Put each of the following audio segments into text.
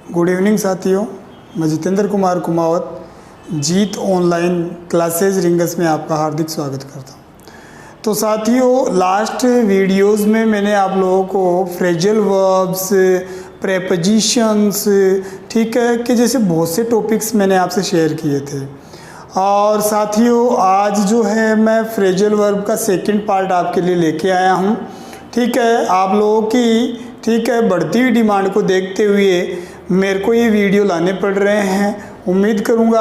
Good evening साथियों, मैं जितेंद्र कुमार कुमावत जीत online classes rings में आपका हार्दिक स्वागत करता हूं। तो साथियों, लास्ट वीडियोस में मैंने आप लोगों को फ्रेजल वर्ब्स, प्रेपोजिशंस, ठीक है, कि जैसे बहुत से टॉपिक्स मैंने आपसे शेयर किए थे। और साथियों, आज जो है मैं फ्रेजल वर्ब का सेकंड पार्ट आपके लिए लेके आया हूं। ठीक है, आप लोगों की बढ़ती हुई डिमांड को देखते हुए मेरे को ये वीडियो लाने पड़ रहे हैं। उम्मीद करूँगा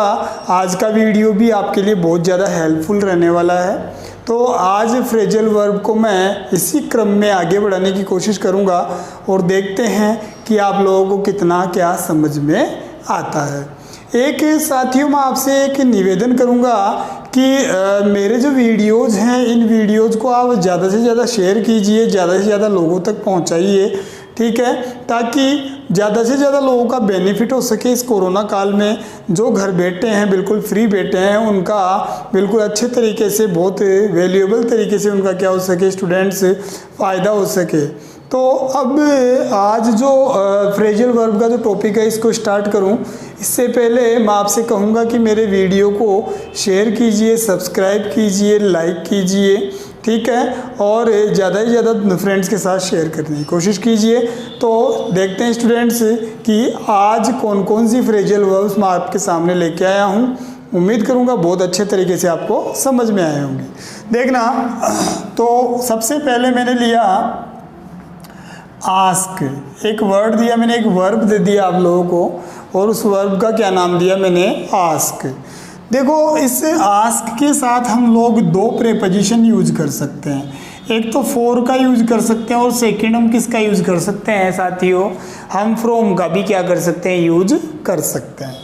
आज का वीडियो भी आपके लिए बहुत ज़्यादा हेल्पफुल रहने वाला है। तो आज फ्रेजल वर्ब को मैं इसी क्रम में आगे बढ़ाने की कोशिश करूँगा और देखते हैं कि आप लोगों को कितना क्या समझ में आता है। एक साथियों, मैं आपसे एक निवेदन करूँगा कि मेरे जो वीडियोज़ हैं, इन वीडियोज़ को आप ज़्यादा से ज़्यादा शेयर कीजिए, ज़्यादा से ज़्यादा लोगों तक पहुँचाइए, ठीक है, ताकि ज़्यादा से ज़्यादा लोगों का बेनिफिट हो सके इस कोरोना काल में। जो घर बैठे हैं, बिल्कुल फ्री बैठे हैं, उनका बिल्कुल अच्छे तरीके से, बहुत वैल्यूएबल तरीके से उनका क्या हो सके, स्टूडेंट्स फ़ायदा हो सके। तो अब आज जो फ्रेजल वर्ब का जो टॉपिक है, इसको स्टार्ट करूं, इससे पहले मैं आपसे कहूंगा कि मेरे वीडियो को शेयर कीजिए, सब्सक्राइब कीजिए, लाइक कीजिए, ठीक है, और ज़्यादा से ज़्यादा फ्रेंड्स के साथ शेयर करने की कोशिश कीजिए। तो देखते हैं स्टूडेंट्स कि आज कौन कौन सी फ्रेजल वर्ब्स मैं आपके सामने लेके आया हूँ। उम्मीद करूँगा बहुत अच्छे तरीके से आपको समझ में आए होंगे। देखना, तो सबसे पहले मैंने लिया आस्क। एक वर्ड दिया मैंने, एक वर्ब दे दिया आप लोगों को, और उस वर्ब का क्या नाम दिया मैंने, आस्क। देखो, इस आस्क के साथ हम लोग दो प्रेपोजिशन यूज कर सकते हैं। एक तो फॉर का यूज कर सकते हैं और सेकंड हम किसका यूज कर सकते हैं साथियों, हम फ्रॉम का भी क्या कर सकते हैं, यूज कर सकते हैं।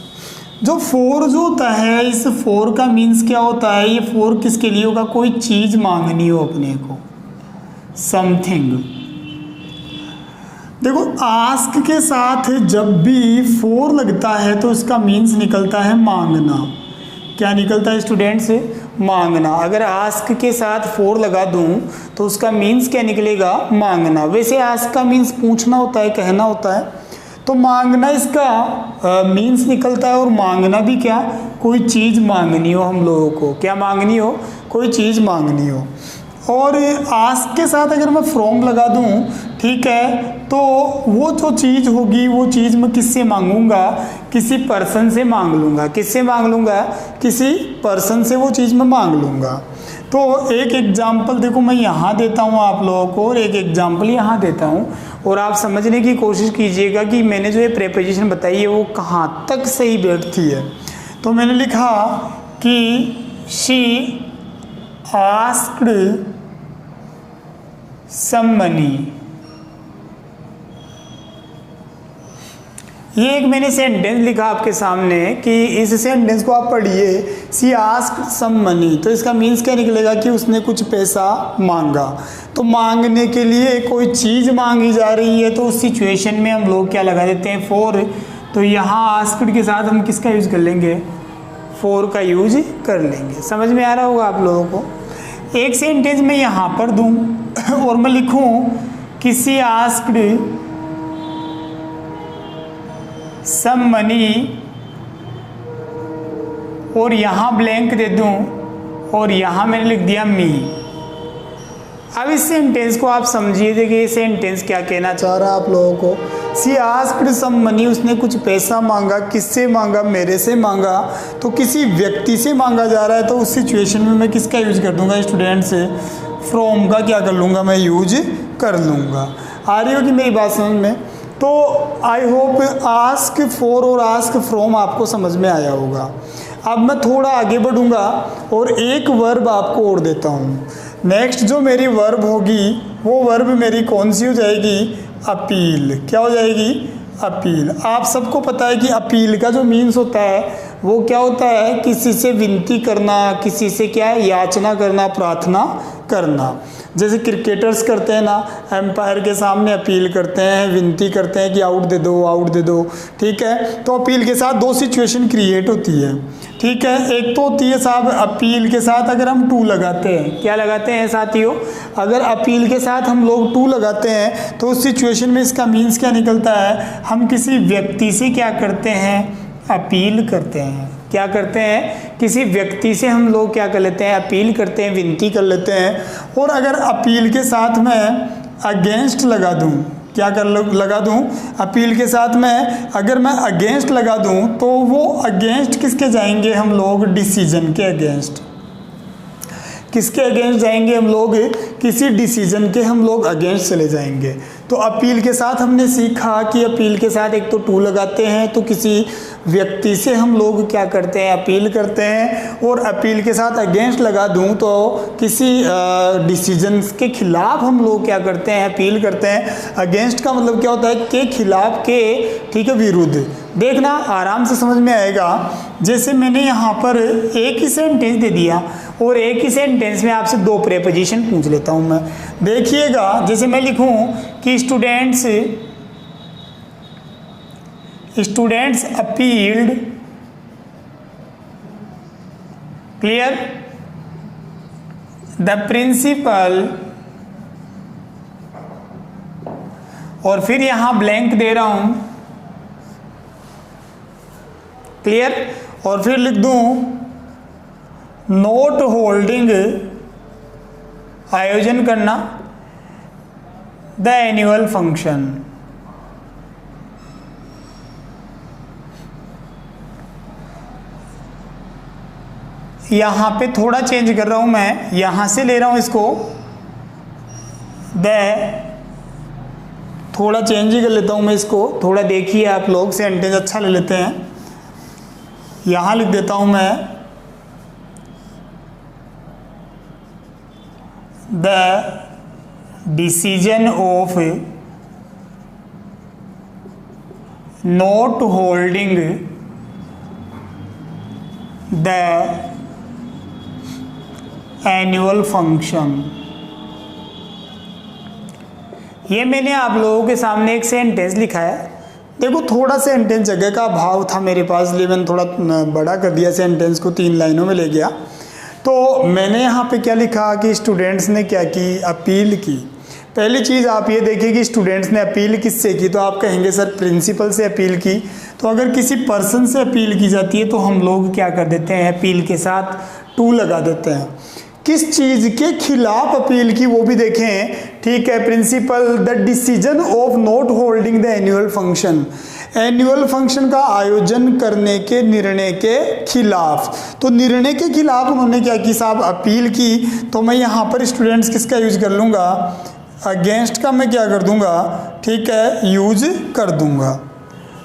जो फॉर जो होता है, इस फॉर का मीन्स क्या होता है, ये फॉर किसके लिए होगा, कोई चीज मांगनी हो अपने को, समथिंग। देखो, आस्क के साथ जब भी फॉर लगता है तो इसका मीन्स निकलता है मांगना। क्या निकलता है स्टूडेंट्स, मांगना। अगर आस्क के साथ फॉर लगा दूं तो उसका मीन्स क्या निकलेगा, मांगना। वैसे आस्क का मीन्स पूछना होता है, कहना होता है, तो मांगना इसका मीन्स निकलता है। और मांगना भी क्या, कोई चीज़ मांगनी हो हम लोगों को, क्या मांगनी हो, कोई चीज़ मांगनी हो। और आस्क के साथ अगर मैं फ्रॉम लगा दूं, ठीक है, तो वो जो चीज़ होगी, वो चीज़ मैं किससे मांगूंगा, किसी पर्सन से मांग लूँगा। किससे मांग लूँगा, किसी पर्सन से वो चीज़ मैं मांग लूँगा। तो एक एग्जाम्पल देखो मैं यहाँ देता हूँ आप लोगों को, और एक एग्जाम्पल यहाँ देता हूँ, और आप समझने की कोशिश कीजिएगा कि मैंने जो ये प्रेपोजिशन बताई है वो कहाँ तक सही बैठती है। तो मैंने लिखा कि शी आस्क्ड some money। ये एक मैंने सेंटेंस लिखा आपके सामने कि इस सेंटेंस को आप पढ़िए, सी आस्क्ड सम मनी। तो इसका मीन्स क्या निकलेगा कि उसने कुछ पैसा मांगा। तो मांगने के लिए कोई चीज़ मांगी जा रही है, तो उस सिचुएशन में हम लोग क्या लगा देते हैं, फॉर। तो यहाँ आस्क्ड के साथ हम किसका यूज कर लेंगे, फॉर का यूज कर लेंगे। समझ में आ रहा होगा आप लोगों को। एक सेंटेंस में यहाँ पर दूं और मैं लिखूं किसी आस्क्ड सम मनी, और यहाँ ब्लैंक दे दूं, और यहाँ मैंने लिख दिया मी। अब इस सेंटेंस को आप समझिए, देखिए ये सेंटेंस क्या कहना चाह रहा है आप लोगों को। सी आस्क्ड सम मनी, उसने कुछ पैसा मांगा। किससे मांगा, मेरे से मांगा। तो किसी व्यक्ति से मांगा जा रहा है, तो उस सिचुएशन में मैं किसका यूज कर दूंगा स्टूडेंट से, फ्रॉम का क्या कर लूँगा, मैं यूज कर लूँगा। आ रही होगी मेरी बात समझ में। तो आई होप आस्क फॉर और आस्क फ्रॉम आपको समझ में आया होगा। अब मैं थोड़ा आगे बढ़ूँगा और एक वर्ब आपको और देता हूँ। नेक्स्ट जो मेरी वर्ब होगी, वो वर्ब मेरी कौन सी हो जाएगी, अपील। क्या हो जाएगी, अपील। आप सबको पता है कि अपील का जो मीन्स होता है वो क्या होता है, किसी से विनती करना, किसी से क्या है, याचना करना, प्रार्थना करना। जैसे क्रिकेटर्स करते हैं ना, एम्पायर के सामने अपील करते हैं, विनती करते हैं कि आउट दे दो, आउट दे दो, ठीक है। तो अपील के साथ दो सिचुएशन क्रिएट होती है, ठीक है। एक तो होती है साहब अपील के साथ अगर हम टू लगाते हैं, क्या लगाते हैं साथियों, अगर अपील के साथ हम लोग टू लगाते हैं तो उस सिचुएशन में इसका मीन्स क्या निकलता है, हम किसी व्यक्ति से क्या करते हैं, अपील करते हैं। क्या करते हैं, किसी व्यक्ति से हम लोग क्या कर लेते हैं, अपील करते हैं, विनती कर लेते हैं। और अगर अपील के साथ मैं अगेंस्ट लगा दूं, क्या कर लगा दूं, अपील के साथ में अगर मैं अगेंस्ट लगा दूं तो वो अगेंस्ट किसके जाएंगे हम लोग, डिसीजन के अगेंस्ट। किसके अगेंस्ट जाएंगे हम लोग, किसी डिसीजन के हम लोग अगेंस्ट चले जाएंगे। तो अपील के साथ हमने सीखा कि अपील के साथ एक तो टू लगाते हैं तो किसी व्यक्ति से हम लोग क्या करते हैं, अपील करते हैं। और अपील के साथ अगेंस्ट लगा दूं तो किसी डिसीजन के खिलाफ हम लोग क्या करते हैं, अपील करते हैं। अगेंस्ट का मतलब क्या होता है, के खिलाफ, के, ठीक है, विरुद्ध। देखना आराम से समझ में आएगा। जैसे मैंने यहाँ पर एक ही सेंटेंस दे दिया और एक ही सेंटेंस में आपसे दो प्रेपोजिशन पूछ लेता हूँ मैं। देखिएगा, जैसे मैं लिखूँ कि students appealed, clear, the principal, और फिर यहां ब्लैंक दे रहा हूं, क्लियर, और फिर लिख दूं नोट होल्डिंग, आयोजन करना, द एनुअल फंक्शन। यहाँ पे थोड़ा चेंज कर रहा हूँ मैं, यहाँ से ले रहा हूँ इसको, थोड़ा चेंज ही कर लेता हूँ मैं इसको। थोड़ा देखिए आप लोग, सेंटेंस अच्छा ले लेते हैं। यहाँ लिख देता हूँ मैं the decision of not holding the annual function. ये मैंने आप लोगों के सामने एक सेंटेंस लिखा है। देखो थोड़ा सेंटेंस जगह का अभाव था मेरे पास, इसलिए मैंने थोड़ा बड़ा कर दिया सेंटेंस को, 3 लाइनों में ले गया। तो मैंने यहाँ पे क्या लिखा कि स्टूडेंट्स ने क्या की, अपील की। पहली चीज़ आप ये देखिए कि स्टूडेंट्स ने अपील किससे की, तो आप कहेंगे सर प्रिंसिपल से अपील की। तो अगर किसी पर्सन से अपील की जाती है तो हम लोग क्या कर देते हैं, अपील के साथ टू लगा देते हैं। किस चीज़ के खिलाफ अपील की वो भी देखें, ठीक है। Principal the decision of not holding the annual function, annual function का आयोजन करने के निर्णय के खिलाफ। तो निर्णय के खिलाफ उन्होंने क्या की साहब, अपील की। तो मैं यहाँ पर स्टूडेंट्स किसका यूज कर लूँगा, अगेंस्ट का मैं क्या कर दूँगा, ठीक है, यूज कर दूँगा।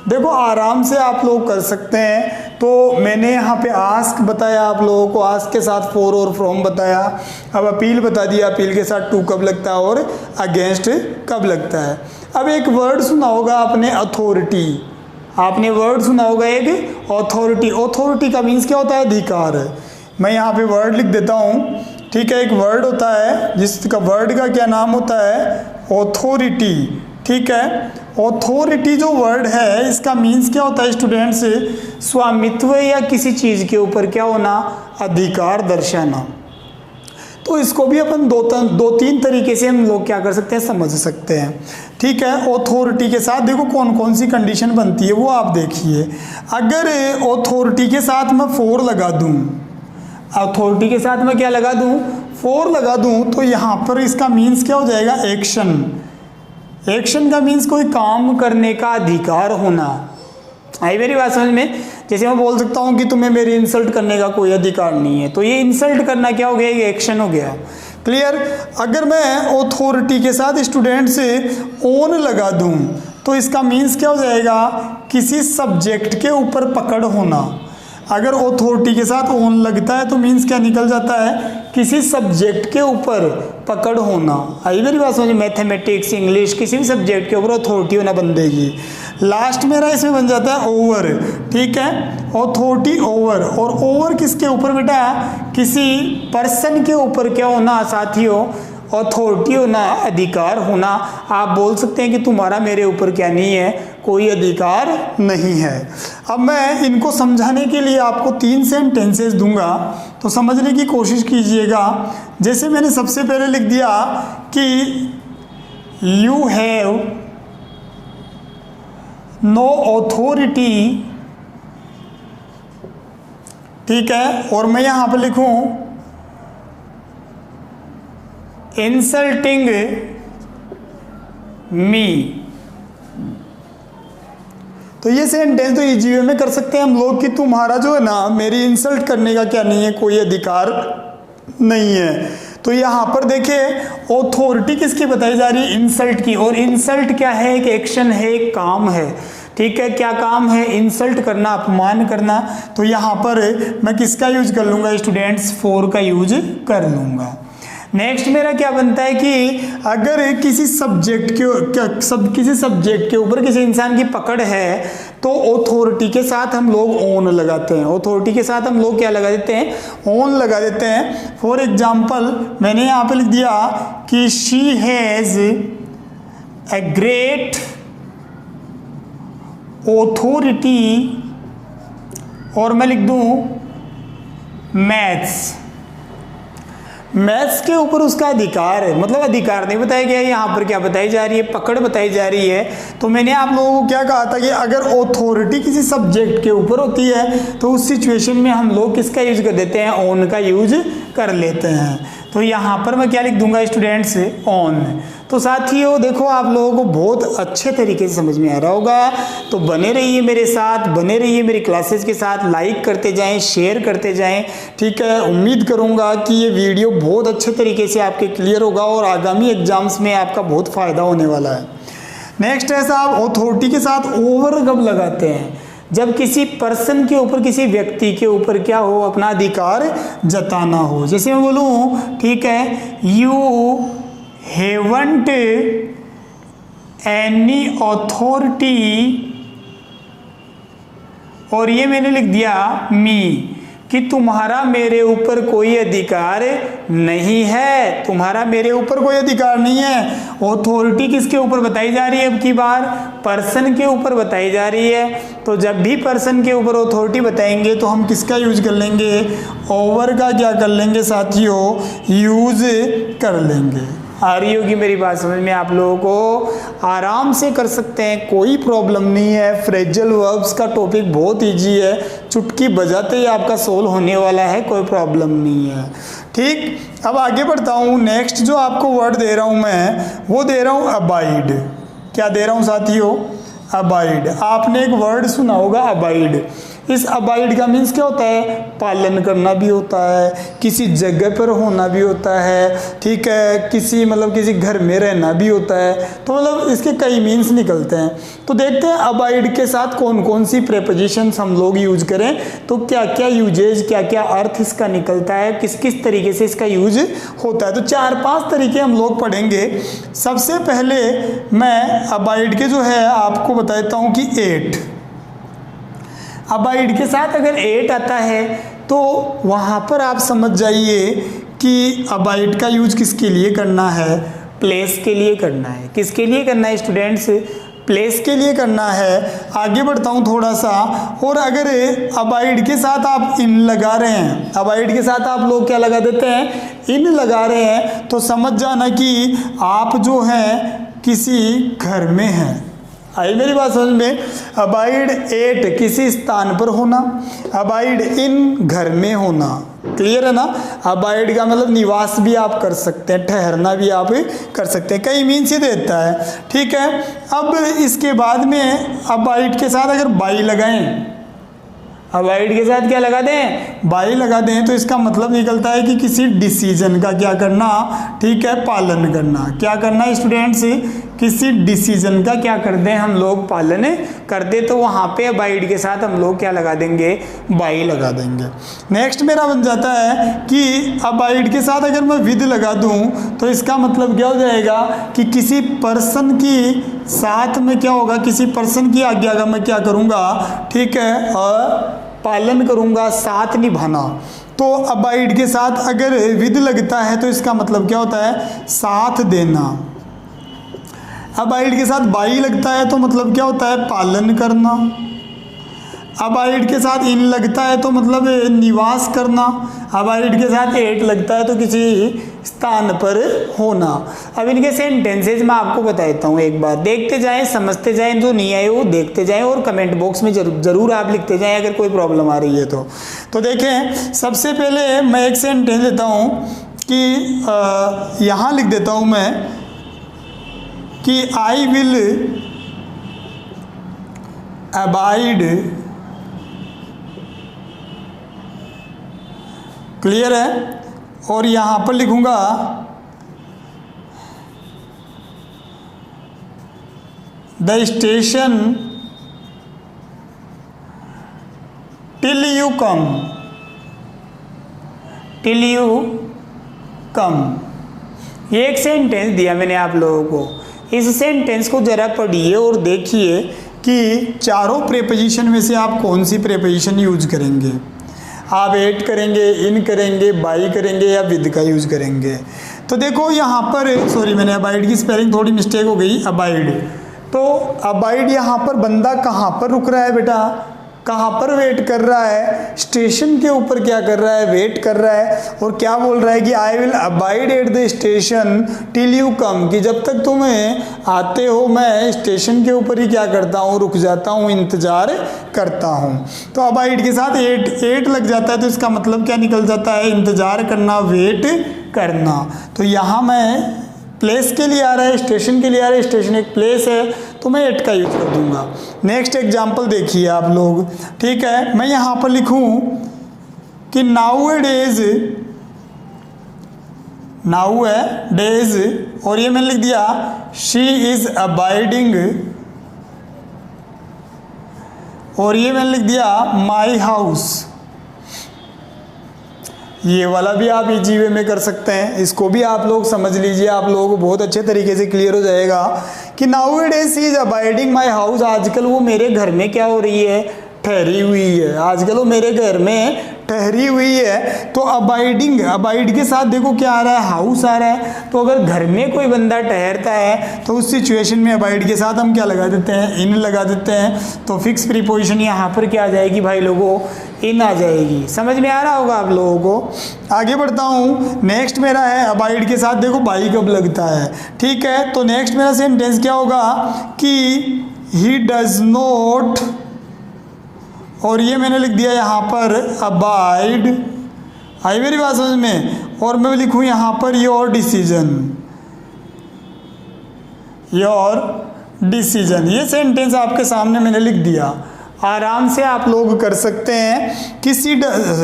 देखो आराम से आप लोग कर सकते हैं। तो मैंने यहाँ पे आस्क बताया आप लोगों को, आस्क के साथ फॉर और फ्रॉम बताया। अब अपील बता दिया, अपील के साथ टू कब लगता है और अगेंस्ट कब लगता है। अब एक वर्ड सुना होगा आपने, अथॉरिटी। आपने वर्ड सुना होगा एक अथॉरिटी। अथॉरिटी का मीन्स क्या होता है, अधिकार। मैं यहाँ पे वर्ड लिख देता हूँ, ठीक है। एक वर्ड होता है जिसका वर्ड का क्या नाम होता है, अथॉरिटी, ठीक है। ऑथोरिटी जो वर्ड है इसका मीन्स क्या होता है स्टूडेंट्स, स्वामित्व या किसी चीज़ के ऊपर क्या होना, अधिकार दर्शाना। तो इसको भी अपन दो तीन तरीके से हम लोग क्या कर सकते हैं, समझ सकते हैं, ठीक है। ऑथोरिटी के साथ देखो कौन कौन सी कंडीशन बनती है वो आप देखिए। अगर ऑथोरिटी के साथ मैं फॉर लगा दूं, अथॉरिटी के साथ मैं क्या लगा दूं, फॉर लगा दूं, तो यहाँ पर इसका मीन्स क्या हो जाएगा, एक्शन। एक्शन का मीन्स कोई काम करने का अधिकार होना। आई मेरी बात समझ में। जैसे मैं बोल सकता हूँ कि तुम्हें मेरी इंसल्ट करने का कोई अधिकार नहीं है, तो ये इंसल्ट करना क्या हो गया, ये एक्शन हो गया, क्लियर। अगर मैं अथॉरिटी के साथ स्टूडेंट से ओन लगा दूँ तो इसका मीन्स क्या हो जाएगा, किसी सब्जेक्ट के ऊपर पकड़ होना। अगर अथॉरिटी के साथ ओन लगता है तो मीन्स क्या निकल जाता है, किसी सब्जेक्ट के ऊपर पकड़ होना। आई मेरी बात समझ, मैथमेटिक्स, इंग्लिश, किसी भी सब्जेक्ट के ऊपर अथॉरिटी होना बंदे की। लास्ट मेरा इसमें बन जाता है ओवर, ठीक है, अथॉरिटी ओवर। और ओवर किसके ऊपर बेटा, किसी पर्सन के ऊपर क्या होना साथियों, अथॉरिटी होना, अधिकार होना। आप बोल सकते हैं कि तुम्हारा मेरे ऊपर क्या नहीं है, कोई अधिकार नहीं है। अब मैं इनको समझाने के लिए आपको 3 सेंटेंसेस दूंगा, तो समझने की कोशिश कीजिएगा। जैसे मैंने सबसे पहले लिख दिया कि यू हैव नो अथॉरिटी, ठीक है, और मैं यहां पर लिखूं इंसल्टिंग मी। तो ये सेंटेंस तो इजी वे में कर सकते हैं हम लोग कि तुम्हारा जो है ना मेरी इंसल्ट करने का क्या नहीं है, कोई अधिकार नहीं है। तो यहाँ पर देखिए ऑथोरिटी किसकी बताई जा रही है, इंसल्ट की। और इंसल्ट क्या है, एक एक्शन है, एक काम है, ठीक है। क्या काम है, इंसल्ट करना, अपमान करना। तो यहाँ पर मैं किसका यूज कर लूंगा स्टूडेंट्स, फॉर का यूज कर लूंगा। नेक्स्ट मेरा क्या बनता है कि अगर किसी सब्जेक्ट के ऊपर किसी इंसान की पकड़ है तो ऑथोरिटी के साथ हम लोग ऑन लगाते हैं। ऑथोरिटी के साथ हम लोग क्या लगा देते हैं, ऑन लगा देते हैं। फॉर एग्जाम्पल मैंने यहाँ पे लिख दिया कि she has a great authority, और मैं लिख दूं मैथ्स। मैथ्स के ऊपर उसका अधिकार है, मतलब अधिकार नहीं बताया गया, यहाँ पर क्या बताई जा रही है, पकड़ बताई जा रही है। तो मैंने आप लोगों को क्या कहा था कि अगर ऑथोरिटी किसी सब्जेक्ट के ऊपर होती है तो उस सिचुएशन में हम लोग किसका यूज कर देते हैं, ऑन का यूज कर लेते हैं। तो यहाँ पर मैं क्या लिख दूंगा स्टूडेंट्स, ऑन। तो साथियों देखो आप लोगों को बहुत अच्छे तरीके से समझ में आ रहा होगा, तो बने रहिए मेरे साथ, बने रहिए मेरी क्लासेस के साथ, लाइक करते जाएं, शेयर करते जाएं, ठीक है। उम्मीद करूंगा कि ये वीडियो बहुत अच्छे तरीके से आपके क्लियर होगा और आगामी एग्जाम्स में आपका बहुत फ़ायदा होने वाला है। नेक्स्ट है साहब, ऑथोरिटी के साथ ओवर कब लगाते हैं, जब किसी पर्सन के ऊपर, किसी व्यक्ति के ऊपर क्या हो, अपना अधिकार जताना हो। जैसे मैं बोलूँ, ठीक है, यू हैवंट एनी अथॉरिटी, और ये मैंने लिख दिया मी, कि तुम्हारा मेरे ऊपर कोई अधिकार नहीं है, तुम्हारा मेरे ऊपर कोई अधिकार नहीं है। ऑथोरिटी किसके ऊपर बताई जा रही है, अब की बार पर्सन के ऊपर बताई जा रही है। तो जब भी पर्सन के ऊपर ऑथोरिटी बताएंगे तो हम किसका यूज कर लेंगे, ओवर का क्या कर लेंगे साथियों, यूज कर लेंगे। आ रही होगी मेरी बात समझ में, आप लोगों को आराम से कर सकते हैं, कोई प्रॉब्लम नहीं है। फ्रेजल वर्ब्स का टॉपिक बहुत इजी है, चुटकी बजाते ही आपका सोल्व होने वाला है, कोई प्रॉब्लम नहीं है, ठीक। अब आगे बढ़ता हूँ। नेक्स्ट जो आपको वर्ड दे रहा हूँ मैं, वो दे रहा हूँ अबाइड। क्या दे रहा हूँ साथियों, अबाइड। आपने एक वर्ड सुना होगा अबाइड। इस अबाइड का मीन्स क्या होता है, पालन करना भी होता है, किसी जगह पर होना भी होता है, ठीक है, किसी किसी घर में रहना भी होता है। तो इसके कई मीन्स निकलते हैं। तो देखते हैं अबाइड के साथ कौन कौन सी प्रेपोजिशंस हम लोग यूज करें, तो क्या क्या यूजेज, क्या क्या अर्थ इसका निकलता है, किस किस तरीके से इसका यूज होता है। तो 4-5 तरीके हम लोग पढ़ेंगे। सबसे पहले मैं अबाइड के जो है आपको बता देता हूँ कि 8। अबाइड के साथ अगर 8 आता है तो वहाँ पर आप समझ जाइए कि अबाइड का यूज किसके लिए करना है, प्लेस के लिए करना है। किसके लिए करना है स्टूडेंट्स, प्लेस के लिए करना है। आगे बढ़ता हूँ थोड़ा सा, और अगर अबाइड के साथ आप इन लगा रहे हैं, अबाइड के साथ आप लोग क्या लगा देते हैं, इन लगा रहे हैं, तो समझ जाना कि आप जो हैं किसी घर में हैं। आई मेरी बात समझ में। अबाइड एट किसी स्थान पर होना, अबाइड इन घर में होना, क्लियर है ना। अबाइड का निवास भी आप कर सकते हैं, ठहरना भी आप कर सकते हैं, कई मीन्स ही देता है, ठीक है। अब इसके बाद में अबाइड के साथ अगर बाई लगाएं, अवॉइड के साथ क्या लगा दें, बाई लगा दें, तो इसका मतलब निकलता है कि किसी डिसीजन का क्या करना, ठीक है, पालन करना। क्या करना स्टूडेंट्स, किसी डिसीजन का क्या कर दें हम लोग, पालन कर दे, तो वहाँ पे अबाइड के साथ हम लोग क्या लगा देंगे, बाई लगा देंगे। नेक्स्ट मेरा बन जाता है कि अबाइड के साथ अगर मैं विद लगा दूं तो इसका मतलब क्या हो जाएगा कि किसी पर्सन की साथ में क्या होगा, किसी पर्सन की आज्ञा का मैं क्या करूँगा, ठीक है, पालन करूँगा, साथ निभाना। तो अबाइड के साथ अगर विद लगता है तो इसका मतलब क्या होता है, साथ देना। अबाइड के साथ बाई लगता है तो मतलब क्या होता है, पालन करना। अबाइड के साथ इन लगता है तो मतलब निवास करना। अबाइड के साथ एट लगता है तो किसी स्थान पर होना। अब इनके सेंटेंसेज मैं आपको बता देता हूँ, एक बार देखते जाएं, समझते जाएं, जो नहीं आए वो देखते जाएं और कमेंट बॉक्स में जरूर आप लिखते जाएं अगर कोई प्रॉब्लम आ रही है तो देखें, सबसे पहले मैं एक सेंटेंस लेता हूँ कि यहाँ लिख देता हूँ मैं कि आई विल अबाइड, क्लियर है, और यहाँ पर लिखूंगा the station till you come, till you come. ये एक सेंटेंस दिया मैंने आप लोगों को। इस सेंटेंस को जरा पढ़िए और देखिए कि चारों प्रेपोजिशन में से आप कौन सी प्रेपोजिशन यूज करेंगे। आप एट करेंगे, इन करेंगे, बाई करेंगे या विद का यूज करेंगे। तो देखो यहाँ पर, सॉरी मैंने अबाइड की स्पेलिंग थोड़ी मिस्टेक हो गई, अबाइड। तो अबाइड यहाँ पर बंदा कहाँ पर रुक रहा है बेटा, कहाँ पर वेट कर रहा है, स्टेशन के ऊपर क्या कर रहा है, वेट कर रहा है। और क्या बोल रहा है कि I will abide at the station till you come, कि जब तक तुम्हें आते हो मैं स्टेशन के ऊपर ही क्या करता हूँ, रुक जाता हूँ, इंतज़ार करता हूँ। तो अबाइड के साथ एट लग जाता है तो इसका मतलब क्या निकल जाता है, इंतज़ार करना, वेट करना। तो यहाँ मैं प्लेस के लिए आ रहा है, स्टेशन के लिए आ रहा है, स्टेशन एक प्लेस है तो मैं एट का यूज कर दूंगा। नेक्स्ट एग्जांपल देखिए आप लोग, ठीक है, मैं यहाँ पर लिखूं कि नाउ डेज, नाउ है डेज, और ये मैंने लिख दिया शी इज अबाइडिंग, और ये मैंने लिख दिया माई हाउस। ये वाला भी आप इजी वे में कर सकते हैं, इसको भी आप लोग समझ लीजिए, आप लोगों को बहुत अच्छे तरीके से क्लियर हो जाएगा कि now days she is abiding my house. आजकल वो मेरे घर में क्या हो रही है, ठहरी हुई है। आजकल वो मेरे घर में ठहरी हुई है। तो अबाइडिंग, अबाइड के साथ देखो क्या आ रहा है, हाउस आ रहा है। तो अगर घर में कोई बंदा ठहरता है तो उस सिचुएशन में अबाइड के साथ हम क्या लगा देते हैं, इन लगा देते हैं। तो फिक्स प्रीपोजिशन यहाँ पर क्या आ जाएगी भाई लोगों, इन आ जाएगी। समझ में आ रहा होगा आप लोगों को। आगे बढ़ता हूँ, नेक्स्ट मेरा है अबाइड के साथ देखो बाई कब लगता है, ठीक है। तो नेक्स्ट मेरा सेंटेंस क्या होगा कि ही डज नॉट, और ये मैंने लिख दिया यहाँ पर अबाइड, आई मेरी बात समझ में। और मैं लिखूँ यहाँ per your decision, your decision. ये सेंटेंस आपके सामने मैंने लिख दिया, आराम से आप लोग कर सकते हैं कि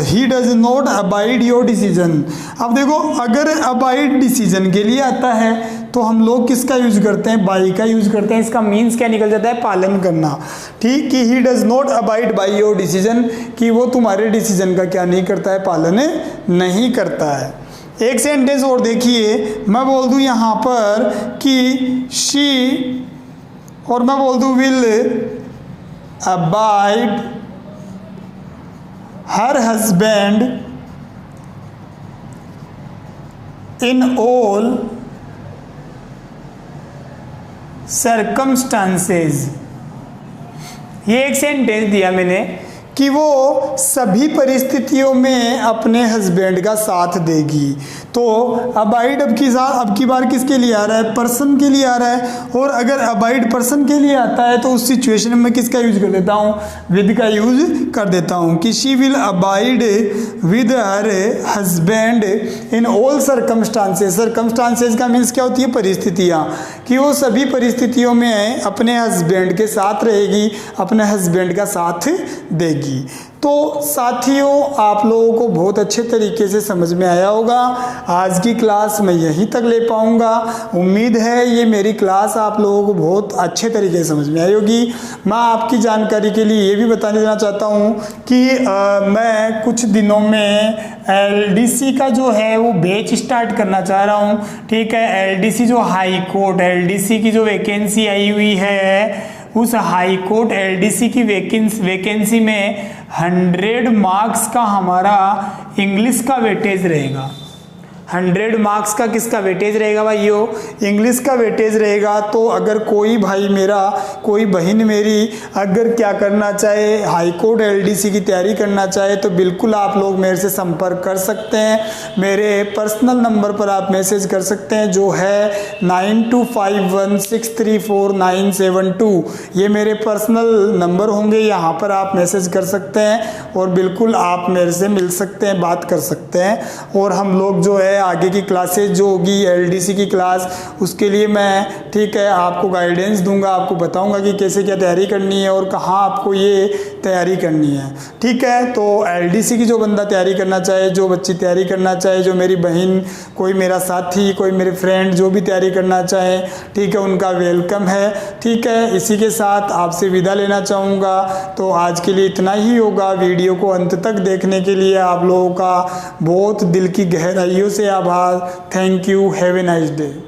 he does not abide your decision. अब देखो अगर अबाइड डिसीजन के लिए आता है तो हम लोग किसका यूज करते हैं, बाई का यूज करते हैं। इसका मीन्स क्या निकल जाता है, पालन करना, ठीक। कि he does not abide by your decision, कि वो तुम्हारे डिसीजन का क्या नहीं करता है, पालन नहीं करता है। एक सेंटेंस और देखिए, मैं बोल दूं यहाँ पर कि शी, और मैं बोल दूं will abide her husband in all circumstances. ये एक सेंटेंस दिया मैंने कि वो सभी परिस्थितियों में अपने हस्बैंड का साथ देगी। तो अबाइड अब की बार किसके लिए आ रहा है, पर्सन के लिए आ रहा है। और अगर अबाइड पर्सन के लिए आता है तो उस सिचुएशन में मैं किसका यूज कर देता हूँ, विद का यूज कर देता हूँ कि she will abide with her husband in all circumstances. Circumstances का मीन्स क्या होती है, परिस्थितियाँ, कि वो सभी परिस्थितियों में अपने हस्बैंड के साथ रहेगी, अपने हस्बैंड का साथ देगी। तो साथियों, आप लोगों को बहुत अच्छे तरीके से समझ में आया होगा। आज की क्लास मैं यहीं तक ले पाऊँगा। उम्मीद है ये मेरी क्लास आप लोगों को बहुत अच्छे तरीके से समझ में आई होगी। मैं आपकी जानकारी के लिए ये भी बता देना चाहता हूँ कि मैं कुछ दिनों में LDC का जो है वो बैच स्टार्ट करना चाह रहा हूँ। ठीक है, LDC जो हाई कोर्ट LDC की जो वैकेंसी आई हुई है, उस हाई कोर्ट LDC की वैकेंसी में 100 मार्क्स का हमारा इंग्लिश का वेटेज रहेगा। 100 मार्क्स का किसका वेटेज रहेगा भाइयों? इंग्लिश का वेटेज रहेगा। तो अगर कोई भाई मेरा, कोई बहन मेरी अगर क्या करना चाहे, हाई कोर्ट LDC की तैयारी करना चाहे, तो बिल्कुल आप लोग मेरे से संपर्क कर सकते हैं। मेरे पर्सनल नंबर पर आप मैसेज कर सकते हैं जो है 9251634972। ये मेरे पर्सनल नंबर होंगे, यहाँ पर आप मैसेज कर सकते हैं और बिल्कुल आप मेरे से मिल सकते हैं, बात कर सकते हैं। और हम लोग जो है आगे की क्लासेज जो होगी LDC की क्लास, उसके लिए मैं ठीक है आपको गाइडेंस दूंगा, आपको बताऊंगा कि कैसे क्या तैयारी करनी है और कहाँ आपको ये तैयारी करनी है। ठीक है, तो LDC की जो बंदा तैयारी करना चाहे, जो बच्ची तैयारी करना चाहे, जो मेरी बहन, कोई मेरा साथी, कोई मेरे फ्रेंड जो भी तैयारी करना चाहे, ठीक है, उनका वेलकम है। ठीक है, इसी के साथ आपसे विदा लेना चाहूँगा। तो आज के लिए इतना ही होगा। वीडियो को अंत तक देखने के लिए आप लोगों का बहुत दिल की गहराइयों से आभार। Thank you. Have a nice day.